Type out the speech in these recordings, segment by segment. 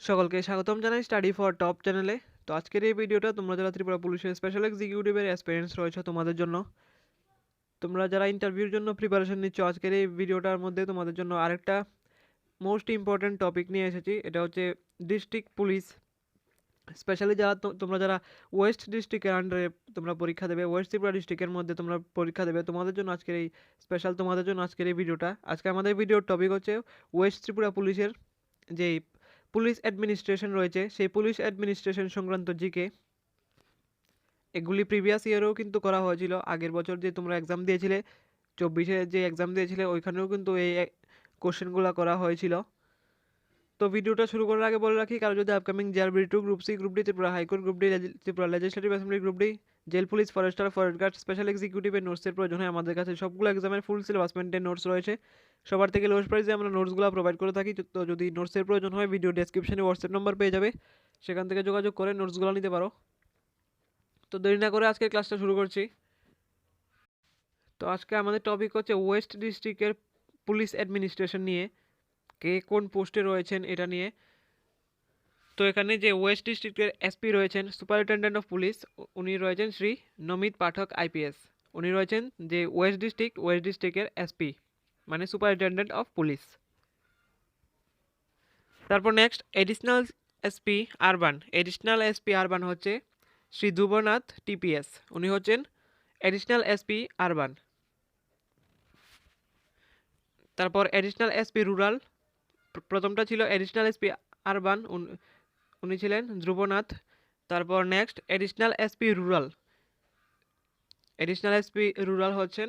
সকলকে স্বাগতম জানাই স্টাডি ফর টপ চ্যানেলে। তো আজকের এই ভিডিওটা তোমরা যারা ত্রিপুরা পুলিশের স্পেশাল এক্সিকিউটিভের এক্সপিরিয়েন্স রয়েছে তোমাদের জন্য, তোমরা যারা ইন্টারভিউর জন্য প্রিপারেশন নিচ্ছ, আজকের এই ভিডিওটার মধ্যে তোমাদের জন্য আরেকটা মোস্ট ইম্পর্ট্যান্ট টপিক নিয়ে এসেছি। এটা হচ্ছে ডিস্ট্রিক্ট পুলিশ। স্পেশালি যারা তোমরা যারা ওয়েস্ট ডিস্ট্রিক্টের আন্ডারে তোমরা পরীক্ষা দেবে, ওয়েস্ট ত্রিপুরা ডিস্ট্রিক্টের মধ্যে তোমরা পরীক্ষা দেবে, তোমাদের জন্য আজকের এই স্পেশাল, তোমাদের জন্য আজকের এই ভিডিওটা। আজকে আমাদের ভিডিওর টপিক হচ্ছে ওয়েস্ট ত্রিপুরা পুলিশের যেই পুলিশ অ্যাডমিনিস্ট্রেশন রয়েছে, সেই পুলিশ অ্যাডমিনিস্ট্রেশন সংক্রান্ত জিকে। এগুলি প্রিভিয়াস ইয়ারেও কিন্তু করা হয়েছিল। আগের বছর যে তোমরা এক্সাম দিয়েছিলে, 24-এ যে এক্সাম দিয়েছিলে, ওইখানেও কিন্তু এই কোশ্চেনগুলো করা হয়েছিল। তো ভিডিওটা শুরু করার আগে বলে রাখি, কারো যদি upcoming GRB two, group C, group D, Tripura high court, group D Tripura legislative assembly, group D jail police, forester, forest guard, special এক্সিকিউটিভের নোটসের প্রয়োজন হয়, আমাদের কাছে সবগুলো এক্সামের ফুল সিলেবাস মেন্টেন নোটস রয়েছে। সবার থেকে লোয়েস্ট প্রাইসে আমরা নোটসগুলো প্রোভাইড করে থাকি। তো যদি নোটসের প্রয়োজন হয়, ভিডিও ডেসক্রিপশনে হোয়াটসঅ্যাপ নাম্বার পেয়ে যাবে, সেখান থেকে যোগাযোগ করে নোটসগুলো নিতে পারো। তো দেরি না করে আজকের ক্লাসটা শুরু করছি। তো আজকে আমাদের টপিক হচ্ছে ওয়েস্ট ডিস্ট্রিক্টের পুলিশ অ্যাডমিনিস্ট্রেশন নিয়ে, কে কোন পোস্টে রয়েছেন এটা নিয়ে। তো এখানে যে ওয়েস্ট ডিস্ট্রিক্টের এসপি রয়েছেন, সুপারিনটেন্ডেন্ট অফ পুলিশ, উনি রয়েছেন শ্রী নমিত পাঠক আইপিএস। উনি রয়েছেন যে ওয়েস্ট ডিস্ট্রিক্টের এসপি, মানে সুপারিনটেন্ডেন্ট অফ পুলিশ। তারপর নেক্সট এডিশনাল এসপি আরবান হচ্ছে শ্রী ধ্রুবনাথ টিপিএস। উনি হচ্ছেন এডিশনাল এসপি আরবান। তারপর এডিশনাল এসপি রুরাল, প্রথমটা ছিল এডিশনাল এসপি আরবান, উনি ছিলেন ধ্রুবনাথ। তারপর নেক্সট এডিশনাল এসপি রুরাল হচ্ছেন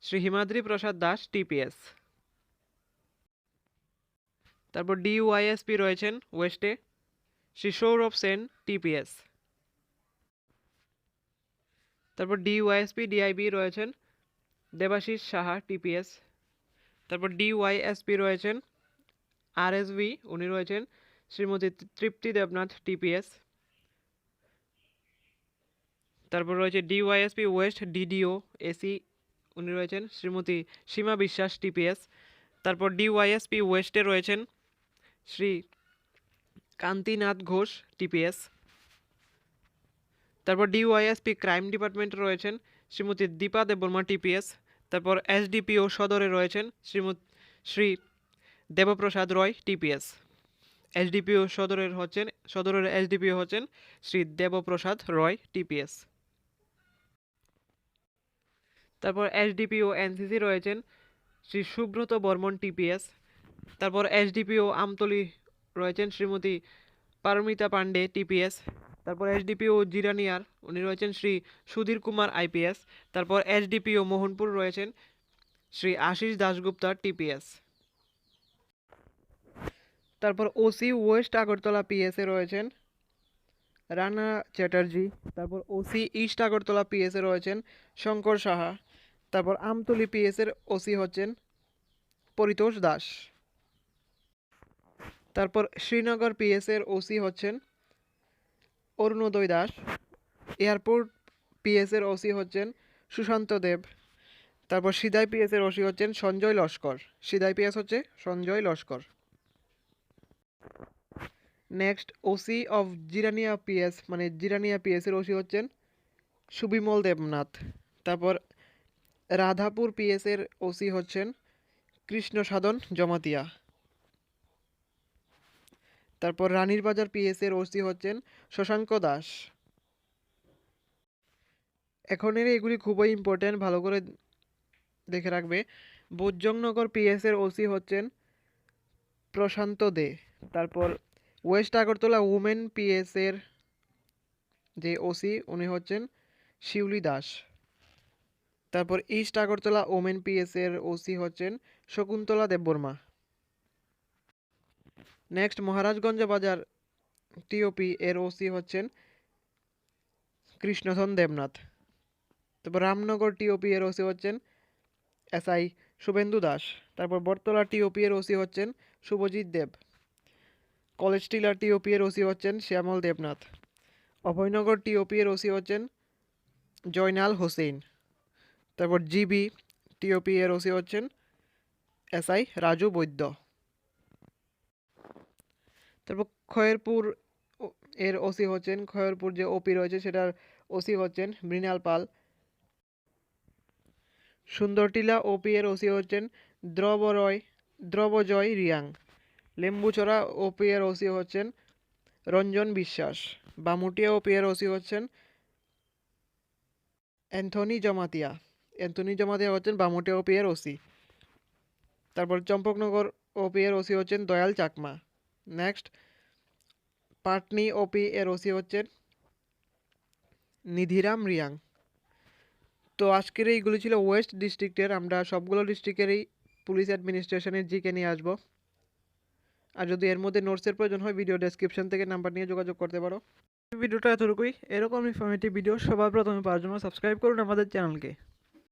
শ্রী হিমাদ্রি প্রসাদ দাস টিপিএস। তারপর ডিওয়াইএসপি রয়েছেন ওয়েস্টে শ্রী সৌরভ সেন টিপিএস। তারপর ডিওয়াইএসপি ডিআইবি রয়েছেন দেবাশিস সাহা টিপিএস। তারপর ডিওয়াইএসপি রয়েছেন আরএসভি, উনি রয়েছেন শ্রীমতী তৃপ্তি দেবনাথ টিপিএস। তারপর রয়েছে ডিওয়াইএসপি ওয়েস্ট ডিডিও এসি, উনি রয়েছেন শ্রীমতী সীমা বিশ্বাস টিপিএস। তারপর ডিওয়াইএসপি ওয়েস্টে রয়েছেন শ্রী কান্তিনাথ ঘোষ টিপিএস। তারপর ডিওয়াইএসপি ক্রাইম ডিপার্টমেন্টে রয়েছেন শ্রীমতী দীপা দেববর্মা টিপিএস। তারপর এসডিপিও সদরে রয়েছেন শ্রী দেবপ্রসাদ রয় টিপিএস। সদরের এসডিপিও হচ্ছেন শ্রী দেবপ্রসাদ রয় টিপিএস। তারপর এসডিপিও এনসিসি রয়েছেন শ্রী সুব্রত বর্মন টিপিএস। তারপর এসডিপিও আমতলী রয়েছেন শ্রীমতী পারমিতা পান্ডে টিপিএস। তারপর এসডিপিও জিরানিয়ার, উনি রয়েছেন শ্রী সুধীর কুমার আইপিএস। তারপর এসডিপিও মোহনপুর রয়েছেন শ্রী আশিস দাশগুপ্তা টিপিএস। তারপর ওসি ওয়েস্ট আগরতলা পিএসএ রয়েছেন রানা চ্যাটার্জি। তারপর ওসি ইস্ট আগরতলা পিএসএ রয়েছেন শঙ্কর সাহা। তারপর আমতলী পিএসের ওসি হচ্ছেন পরিতোষ দাস। তারপর শ্রীনগর পিএসের ওসি হচ্ছেন অরুণোদয় দাস। এয়ারপোর্ট পিএসের ওসি হচ্ছেন সুশান্ত দেব। তারপর সিদাই পিএসের ওসি হচ্ছেন সঞ্জয় লস্কর। সিদাই পিএস হচ্ছে Sanjay Laskar. Next OC of Jirania PS, মানে জিরানিয়া পিএসের ওসি হচ্ছেন সুবিমল দেবনাথ। তারপর রাধাপুর পিএসের ওসি হচ্ছেন কৃষ্ণ সাধন জমাতিয়া। তারপর রানীর বাজার পিএসের ওসি হচ্ছেন শশাঙ্ক দাস। এখনের এগুলি খুবই ইম্পর্টেন্ট, ভালো করে দেখে রাখবে। বোজ্জংনগর পিএসের ওসি হচ্ছেন প্রশান্ত দে। তারপর ওয়েস্ট আগরতলা উমেন পিএসের যে ওসি, উনি হচ্ছেন শিউলি দাস। তারপর ইস্ট আগরতলা ওমেন পিএসের ওসি হচ্ছেন শকুন্তলা দেববর্মা। নেক্সট মহারাজগঞ্জ বাজার টিওপি এর ওসি হচ্ছেন কৃষ্ণধন দেবনাথ। তারপর রামনগর টিওপি এর ওসি হচ্ছেন এসআই শুভেন্দু দাস। তারপর বটতলা টিওপি এর ওসি হচ্ছেন শুভজিৎ দেব। কলেজ টিলার টিওপি এর ওসি হচ্ছেন শ্যামল দেবনাথ। অভয়নগর টিওপি এর ওসি হচ্ছেন জয়নাল হোসেন। তারপর জিবি টিওপি এর ওসি হচ্ছেন এসআই রাজু বৈদ্য। তারপর খয়েরপুর এর ওসি হচ্ছেন, খয়েরপুর যে ওপি রয়েছে সেটার ওসি হচ্ছেন মৃণাল পাল। সুন্দরটিলা ওপি এর ওসি হচ্ছেন দ্রবজয় রিয়াং। লেম্বুচড়া ওপি এর ওসি হচ্ছেন রঞ্জন বিশ্বাস। বামুটিয়া ওপি এর ওসি হচ্ছেন অ্যান্থনি জমাতিয়া হচ্ছেন বামুটিয়া ওপি এর ওসি। তারপর চম্পকনগর ওপি এর ওসি হচ্ছেন দয়াল চাকমা। নেক্সট পাটনি ওপি এর ওসি হচ্ছেন নিধিরাম রিয়াং। তো আজকের এইগুলো ছিল ওয়েস্ট ডিস্ট্রিক্টের। আমরা সবগুলো ডিস্ট্রিক্টেরই পুলিশ অ্যাডমিনিস্ট্রেশনের জিকে নিয়ে আসবো। আর যদি এর মধ্যে নোটসের প্রয়োজন হয় ভিডিও ডেসক্রিপশন থেকে নাম্বার নিয়ে যোগাযোগ করতে পারো। ভিডিওটা এতটুকুই। এরকম ইনফরমেটিভ ভিডিও সবার প্রথমে পাওয়ার জন্য সাবস্ক্রাইব করুন আমাদের চ্যানেলকে।